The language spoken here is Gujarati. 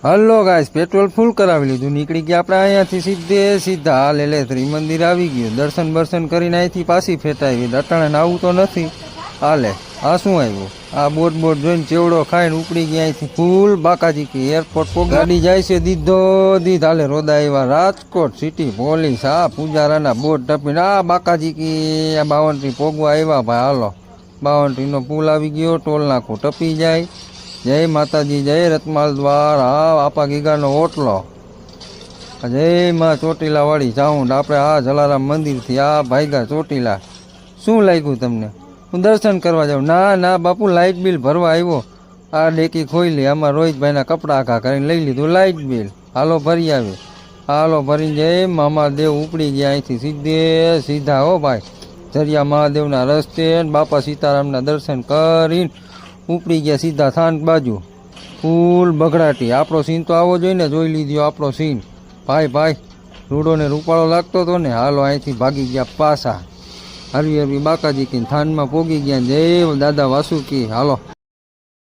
હલો ગાઈસ, પેટ્રોલ ફૂલ કરાવી લીધું, નીકળી ગયા આપણે અહીંયાથી સીધા હાલ એલેત્રી મંદિર આવી ગયું. દર્શન બર્શન કરીને અહીંથી પાછી ફેટાવી. દટાણે આવું તો નથી હાલે. આ શું આવ્યું? આ બોટ જોઈને ચેવડો ખાઈને ઉપડી ગયા અહીંથી ફૂલ બાકાજી કી એરપોર્ટ પો ગાડી જાય છે દીધો દીધ હાલે રોદા આવ્યા રાજકોટ સિટી પોલીસ. આ પૂજારાના બોટ ટપીને આ બાકાજી કી આ 52 પોગવા આવ્યા ભાઈ. હાલો 52 પુલ આવી ગયો, ટોલ નાકું ટપી જાય. જય માતાજી, જય રતમાલ દ્વાર. હા આપા ગીગાનો ઓટલો. જય માં ચોટીલા વાળી સાઉન્ડ. આપણે આ જલારામ મંદિરથી આ ભાઈગા ચોટીલા. શું લાગ્યું તમને? હું દર્શન કરવા જાઉં? ના ના બાપુ, લાઇટ બિલ ભરવા આવ્યો. આ ડેકી ખોઈ આમાં રોહિતભાઈના કપડા આખા કરીને લઈ લીધું લાઇટ બિલ. હાલો ભરી આવે. હાલો ભરીને જય મામા દેવ ઉપડી ગયા અહીંથી સીધા હો ભાઈ. ઝરિયા મહાદેવના રસ્તે બાપા સીતારામના દર્શન કરીને ઉપડી ગયા સીધા થાન બાજુ. ફૂલ બગડાટી. આપણો સીન તો આવો જોઈએ ને, જોઈ લીધો આપણો સીન. ભાઈ રૂડો ને રૂપાળો લાગતો હતો ને. હાલો અહીંથી ભાગી ગયા પાછા. હરવી બાકાજી કી થાનમાં પોગી ગયા. જય દાદા વાસુકી. હાલો.